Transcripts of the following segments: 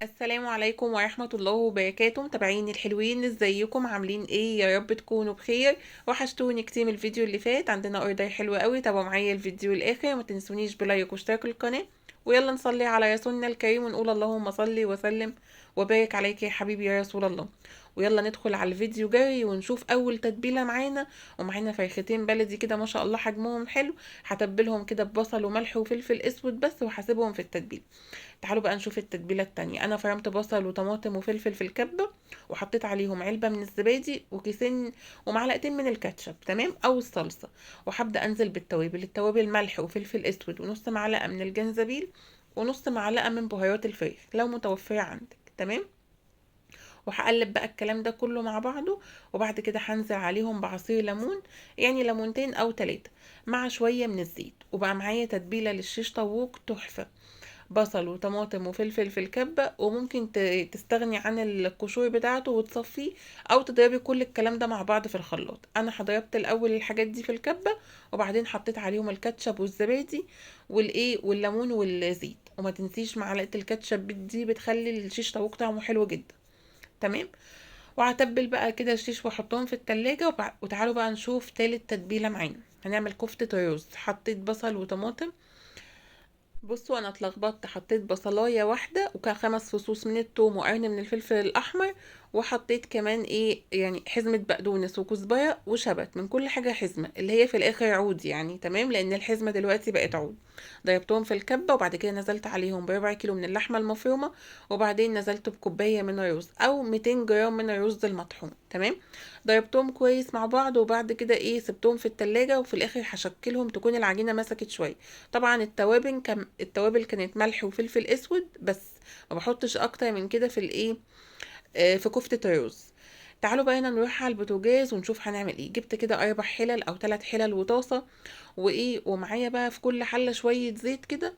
السلام عليكم ورحمة الله وبركاته. متابعيني الحلوين، ازيكم؟ عاملين ايه؟ يا رب تكونوا بخير. وحشتوني كتير من الفيديو اللي فات. عندنا اوردر حلو قوي، تابعوا معايا الفيديو الاخر. ما تنسونيش بلايك واشتراك القناة. ويلا نصلي على رسولنا الكريم ونقول اللهم صل وسلم وبارك عليك يا حبيبي يا رسول الله. ويلا ندخل على الفيديو جري ونشوف اول تتبيله معانا. ومعانا فرختين بلدي كده ما شاء الله حجمهم حلو. هتبلهم كده ببصل وملح وفلفل اسود بس، وهسيبهم في التتبيله. تعالوا بقى نشوف التتبيله التانية. انا فرمت بصل وطماطم وفلفل في الكبه، وحطيت عليهم علبه من الزبادي وكيسين ومعلقتين من الكاتشب، تمام، او الصلصه. وهبدا انزل بالتوابل. التوابل ملح وفلفل اسود ونص معلقه من الجنزبيل ونص معلقه من بهارات الفراخ لو متوفره عندك، تمام. وهقلب بقى الكلام ده كله مع بعضه. وبعد كده هنزل عليهم بعصير ليمون، يعني ليمونتين او 3، مع شويه من الزيت. وبقى معايا تتبيله للشيش طاووق تحفه. بصل وطماطم وفلفل في الكبة، وممكن تستغني عن القشور بتاعته وتصفيه، او تضربي كل الكلام ده مع بعض في الخلاط. انا ضربت الاول الحاجات دي في الكبة، وبعدين حطيت عليهم الكاتشب والزبادي والليمون والزيت. وما تنسيش معلقة الكاتشب دي بتخلي الشيش طاووق طعمه حلو جدا، تمام. وهتبل بقى كده الشيش واحطهم في التلاجة. وتعالوا بقى نشوف تالت تتبيلة معانا. هنعمل كفتة رز. حطيت بصل وطماطم. بصوا انا اتلخبطت، حطيت بصلايه واحده وكان 5 فصوص من الثوم وقرن من الفلفل الاحمر. وحطيت كمان ايه يعني حزمه بقدونس وكزبره وشبت، من كل حاجه حزمه، اللي هي في الاخر عود يعني، تمام، لان الحزمه دلوقتي بقت عود. ضربتهم في الكبه، وبعد كده نزلت عليهم بربع كيلو من اللحمه المفرومه. وبعدين نزلت بكوبايه من الرز او 200 جرام من الرز المطحون، تمام. ضربتهم كويس مع بعض، وبعد كده ايه سبتهم في التلاجة. وفي الاخر هشكلهم تكون العجينه مسكت شويه. طبعا التوابل كانت ملح وفلفل اسود بس. ما بحطش اكتر من كده في الايه، في كفتة الرز. تعالوا بقى هنا نروح على البوتاجاز ونشوف هنعمل ايه. جبت كده 4 حلل او 3 حلل وطاسة، وايه، ومعايا بقى في كل حلة شوية زيت كده.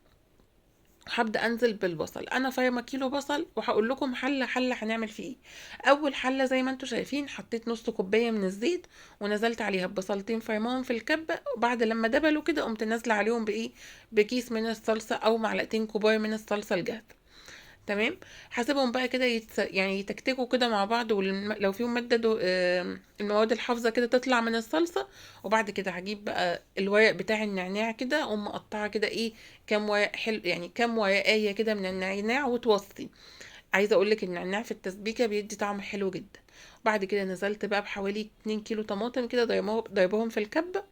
هبدأ انزل بالبصل. انا فاهمة كيلو بصل، وهقول لكم حلة حلة هنعمل فيه ايه. اول حلة زي ما انتم شايفين حطيت نص كوباية من الزيت، ونزلت عليها ببصلتين فرماهم في الكبة. وبعد لما دبلوا كده قمت نازلة عليهم بايه، بكيس من الصلصة او معلقتين كبار من الصلصة الجاهزة، تمام. هسيبهم بقى كده يعني يتكتكوا كده مع بعض، ولو فيهم مادة المواد الحافظة كده تطلع من الصلصة. وبعد كده هجيب بقى الورق بتاع النعناع كده، اقوم مقطعة كده ايه، كام ورق حلو يعني، كام ورقاية كده من النعناع وتوصي. عايزة اقولك النعناع في التسبيكة بيدي طعم حلو جدا. وبعد كده نزلت بقى بحوالي 2 كيلو طماطم كده ضربهم في الكبة،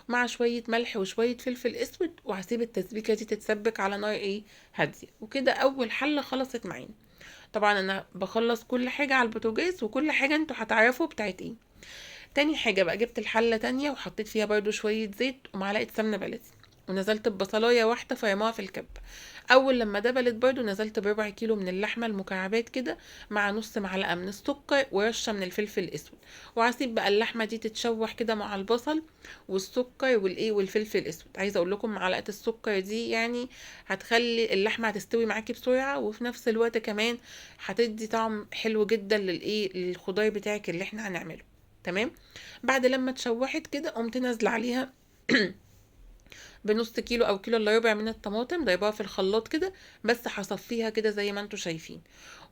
مع شوية ملح وشوية فلفل اسود. وهسيب التسبيكة دي تتسبك على نار ايه، هادية. وكده اول حلة خلصت معانا. طبعا انا بخلص كل حاجة على البوتاجاز، وكل حاجة انتوا هتعرفوا بتاعت ايه. تاني حاجة بقى جبت الحلة تانية وحطيت فيها برضو شوية زيت ومعلقة سمنة بلدي. ونزلت ببصلاية واحدة فرموها في الكب. اول لما دبلت برضو نزلت بربع كيلو من اللحمة المكعبات كده، مع نص معلقة من السكر ورشة من الفلفل الاسود. وهسيب بقى اللحمة دي تتشوح كده مع البصل والسكر والايه والفلفل الاسود. عايزة اقول لكم معلقة السكر دي يعني هتخلي اللحمة هتستوي معاكي بسرعة، وفي نفس الوقت كمان هتدي طعم حلو جدا للايه للخضار بتاعك اللي احنا هنعمله، تمام. بعد لما اتشوحت كده قمت نازله عليها بنص كيلو او كيلو الا ربع من الطماطم، ضايباها في الخلاط كده. بس هصفيها كده زي ما انتوا شايفين.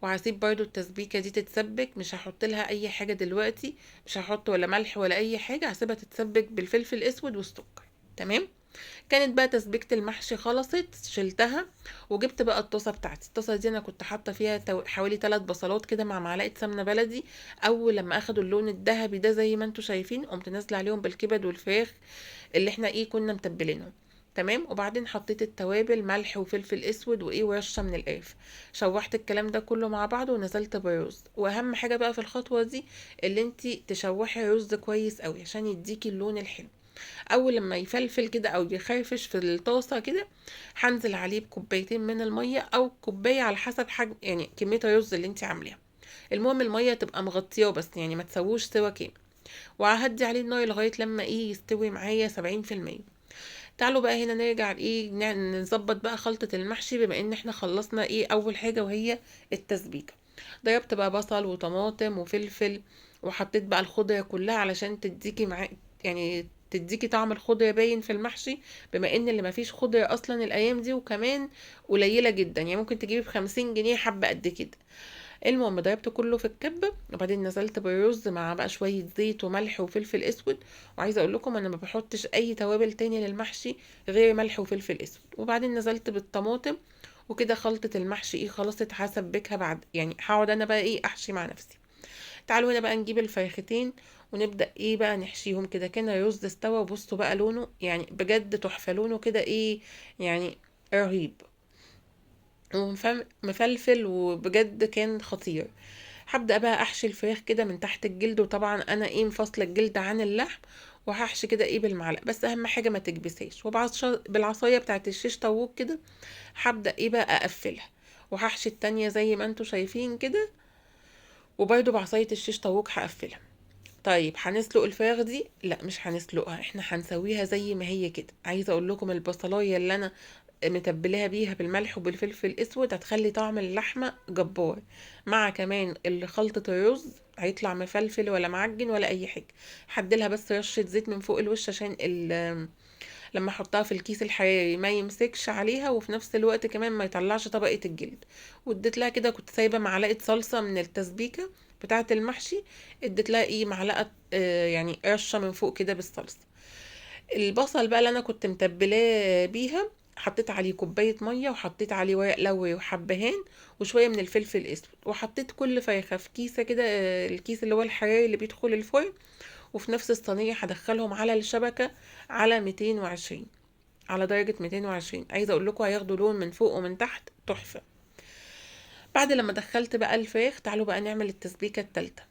وهسيب برضو التسبيكه دي تتسبك. مش هحط لها اي حاجه دلوقتي، مش هحط ولا ملح ولا اي حاجه. هسيبها تتسبك بالفلفل الاسود والسكر، تمام. كانت بقى تسبيكة المحشي خلصت، شلتها. وجبت بقى الطاسة بتاعتي. الطاسة دي انا كنت حاطة فيها حوالي 3 بصلات كده مع معلقة سمنة بلدي. اول لما اخدوا اللون الذهبي ده زي ما انتوا شايفين، قمت نازلة عليهم بالكبد والفراخ اللي احنا ايه كنا متبلينهم، تمام. وبعدين حطيت التوابل ملح وفلفل اسود وايه ورشه من القرف. شوحت الكلام ده كله مع بعضه ونزلت بالرز. واهم حاجه بقى في الخطوه دي اللي انتي تشوحي الرز كويس قوي عشان يديكي اللون الحلو. اول لما يفلفل كده او يخرفش في الطاسه كده، هنزل عليه بكوبايتين من الميه او كوبايه على حسب حجم يعني كميه الرز اللي انت عاملاها. المهم الميه تبقى مغطياه بس، يعني ما تسووش سوا كامل. وههدي عليه النار لغايه لما ايه يستوي معايا 70%. تعالوا بقى هنا نرجع ايه نظبط بقى خلطه المحشي، بما ان احنا خلصنا ايه اول حاجه وهي التسبيكه. ضربت بقى بصل وطماطم وفلفل، وحطيت بقى الخضره كلها علشان تديكي مع يعني تديكي طعم الخضرة باين في المحشي، بما ان اللي مفيش خضرة اصلا الايام دي، وكمان قليلة جدا، يعني ممكن تجيبي ب50 جنيه حبة قد كده. المهم ضربت كله في الكبة، وبعدين نزلت بالرز مع بقى شوية زيت وملح وفلفل اسود. وعايزة اقول لكم انا ما بحطش اي توابل تاني للمحشي غير ملح وفلفل اسود. وبعدين نزلت بالطماطم، وكده خلطة المحشي خلاص هسبكها بعد، يعني هقعد انا بقى احشي مع نفسي. تعالوا هنا بقى نجيب الفرختين، ونبدأ بقى نحشيهم كده. كان الرز استوى، وبصوا بقى لونه يعني بجد تحفة، لونه كده يعني رهيب ومفلفل، وبجد كان خطير. هبدأ بقى احشي الفراخ كده من تحت الجلد، وطبعا انا مفصلة الجلد عن اللحم، وهحشي كده بالمعلقة، بس اهم حاجة ما تكبسهاش. بالعصاية بتاعت الشيش طاووق كده هبدأ بقى اقفلها، وهحشي التانية زي ما انتوا شايفين كده، وبرده بعصاية الشيش طاووق هقفلها. طيب هنسلق الفراخ دي؟ لا مش هنسلقها، احنا هنسويها زي ما هي كده. عايزه اقول لكم البصلايه اللي انا متبلاها بيها بالملح وبالفلفل الاسود هتخلي طعم اللحمه جبار، مع كمان خلطه الرز هيطلع مفلفل ولا معجن ولا اي حاجه. هديلها بس رشه زيت من فوق الوش عشان لما احطها في الكيس الحراري ما يمسكش عليها، وفي نفس الوقت كمان ما يطلعش طبقة الجلد. واديت لها كده، كنت سايبة معلقة صلصة من التسبيكة بتاعة المحشي، اديت لها معلقة يعني رشة من فوق كده بالصلصة. البصل بقى اللي انا كنت متبلاه بيها، حطيت عليه كوباية مية، وحطيت عليه ورق لوري وحبهان وشوية من الفلفل الاسود، وحطيت كل فرخة في كيسة كده، الكيس اللي هو الحراري اللي بيدخل الفرن. وفي نفس الصينية هدخلهم على الشبكة على 220، على درجة 220. عايزة اقول لكم هياخدوا لون من فوق ومن تحت تحفة. بعد لما دخلت بقى الفراخ، تعالوا بقى نعمل التسبيكة التالتة.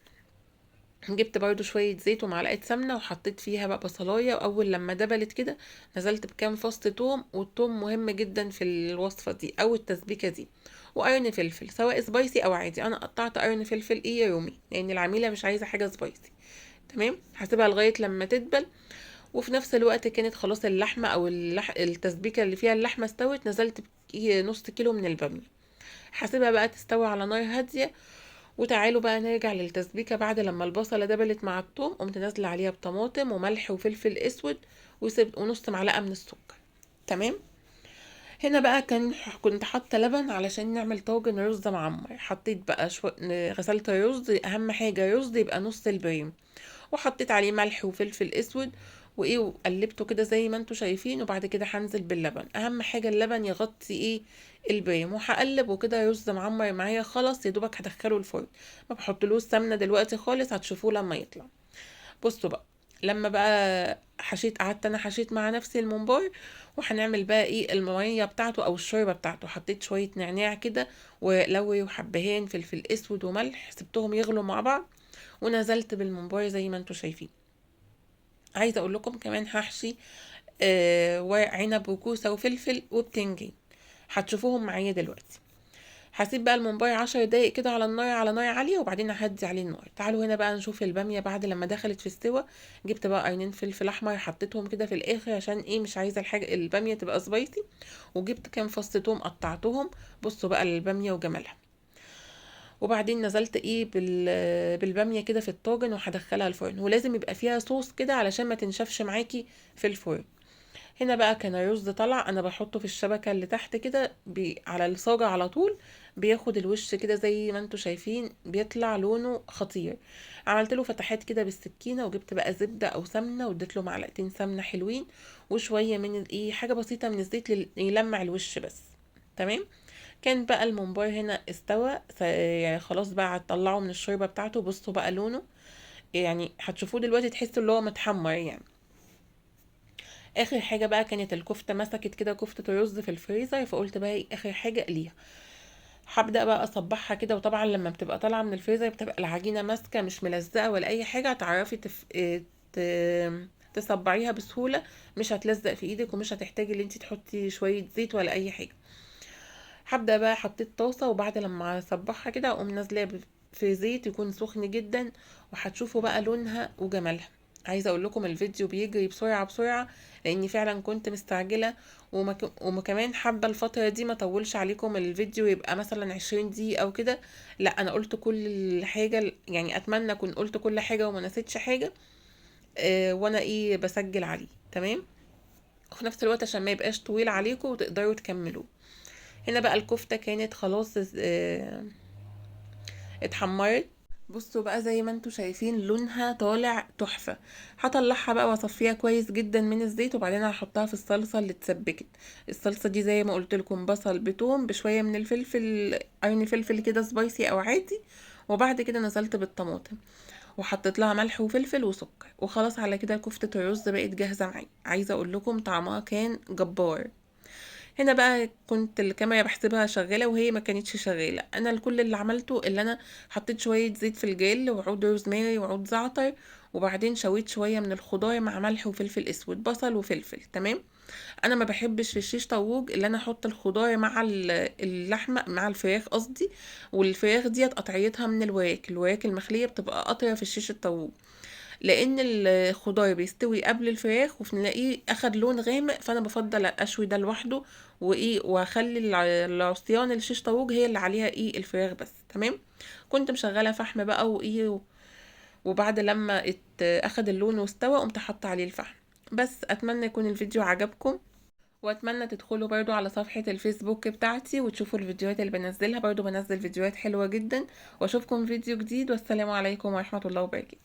جبت برضو شوية زيت ومعلقة سمنة، وحطيت فيها بقى بصلاية، واول لما دبلت كده نزلت بكام فص توم. والثوم مهم جدا في الوصفة دي او التسبيكة دي. وقرن فلفل سواء سبايسي او عادي، انا قطعت قرن فلفل رومي لان العميلة مش عايزة حاجة سبايسي. تمام، هسيبها لغاية لما تدبل. وفي نفس الوقت كانت خلاص اللحمة او التسبيكة اللي فيها اللحمة استوت، نزلت نص كيلو من البامية. هسيبها بقى تستوي على نار هادية. وتعالوا بقى نرجع للتسبيكة. بعد لما البصلة دبلت مع الثوم، قمت نازلة عليها بطماطم وملح وفلفل اسود، وسبت ونص معلقة من السكر. تمام. هنا بقى كنت حاطة لبن علشان نعمل طاجن رز معمر. حطيت بقى غسلت الرز، اهم حاجة رز يبقى نص البريم، وحطيت عليه ملح وفلفل اسود وقلبته كده زي ما انتوا شايفين. وبعد كده هنزل باللبن، اهم حاجه اللبن يغطي البريم. وهقلب وكده رز معمر معايا خلاص، يا دوبك هدخله الفرن. ما بحطلوش سمنه دلوقتي خالص، هتشوفوه لما يطلع. بصوا بقى، لما بقى قعدت انا حشيت مع نفسي الممبار، وهنعمل بقى الميه بتاعته او الشوربه بتاعته. حطيت شويه نعناع كده ولوي وحبهان فلفل اسود وملح، سبتهم يغلوا مع بعض، ونزلت بالممبار زي ما انتوا شايفين. عايزه اقول لكم كمان هحشي ورق عنب وكوسه وفلفل وبتنجان، هتشوفوهم معايا دلوقتي. هسيب بقى الممبار 10 دقايق كده على النار، على نار عاليه، وبعدين ههدي عليه النار. تعالوا هنا بقى نشوف الباميه بعد لما دخلت في السوا. جبت بقى قرنين فلفل احمر، حطيتهم كده في الاخر عشان مش عايزه الحاجه الباميه تبقى سبايسي. وجبت كام فص توم قطعتهم. بصوا بقى الباميه وجمالها. وبعدين نزلت بالباميه كده في الطاجن، وهدخلها الفرن. ولازم يبقى فيها صوص كده علشان ما تنشفش معاكي في الفرن. هنا بقى كان الرز طلع، انا بحطه في الشبكه اللي تحت كده على الصاجه على طول، بياخد الوش كده زي ما انتوا شايفين، بيطلع لونه خطير. عملت له فتحات كده بالسكينه، وجبت بقى زبده او سمنه، واديت له معلقتين سمنه حلوين، وشويه من حاجه بسيطه من الزيت يلمع الوش بس. تمام. كان بقى الممبار هنا استوى، يعني خلاص بقى هتطلعه من الشوربه بتاعته. بصوا بقى لونه، يعني هتشوفوه دلوقتي تحسوا اللي هو متحمر يعني. اخر حاجه بقى كانت الكفته، مسكت كده كفته الرز في الفريزر، فقلت بقى اخر حاجه اقليها. هبدا بقى اصبعها كده، وطبعا لما بتبقى طالعه من الفريزر بتبقى العجينه ماسكه مش ملزقه ولا اي حاجه، هتعرفي ت... تصبعيها بسهوله، مش هتلزق في ايدك، ومش هتحتاجي ان انت تحطي شويه زيت ولا اي حاجه. هبدا بقى حطيت طاسه، وبعد لما اصبعها كده اقوم نازله في زيت يكون سخن جدا، وهتشوفوا بقى لونها وجمالها. عايزه اقول لكم الفيديو بيجري بسرعه بسرعه، لاني فعلا كنت مستعجله. وكمان حابه الفتره دي ما طولش عليكم الفيديو، يبقى مثلا 20 دقيقه او كده. لا انا قلت كل حاجه، يعني اتمنى اكون قلت كل حاجه وما نسيتش حاجه. وانا بسجل عليه. تمام. وفي نفس الوقت عشان ما يبقاش طويل عليكم وتقدروا تكملوه. هنا بقى الكفتة كانت خلاص اتحمرت. بصوا بقى زي ما انتوا شايفين لونها طالع تحفة. هطلعها بقى واصفيها كويس جدا من الزيت، وبعدين هحطها في الصلصة اللي اتسبكت. الصلصة دي زي ما قلت لكم بصل بتوم بشوية من الفلفل، قرن فلفل كده سبايسي او عادي. وبعد كده نزلت بالطماطم، وحطيت لها ملح وفلفل وسكر، وخلاص على كده كفتة الرز بقت جاهزة معايا. عايزة اقول لكم طعمها كان جبار. هنا بقى كنت الكاميرا بحسبها شغالة وهي ما كانتش شغالة. انا كل اللي عملته اللي انا حطيت شوية زيت في الجل وعود روزماري وعود زعتر، وبعدين شويت شوية من الخضار مع ملح وفلفل اسود، بصل وفلفل. تمام. انا ما بحبش في الشيش طاووق اللي انا احط الخضار مع اللحمة مع الفراخ قصدي. والفراخ ديت قطعيتها من الوراك المخلية بتبقى قطرة في الشيش الطاووق، لان الخضار بيستوي قبل الفراخ وبنلاقيه اخد لون غامق، فانا بفضل اشوي ده لوحده. واخلي العصيان الشيش طاووق هي اللي عليها الفراخ بس. تمام. كنت مشغله فحم بقى وبعد لما اخد اللون واستوى قمت حاطه عليه الفحم. بس اتمنى يكون الفيديو عجبكم، واتمنى تدخلوا برضو على صفحة الفيسبوك بتاعتي وتشوفوا الفيديوهات اللي بنزلها. برضو بنزل فيديوهات حلوة جدا. واشوفكم فيديو جديد، والسلام عليكم ورحمة الله وبركاته.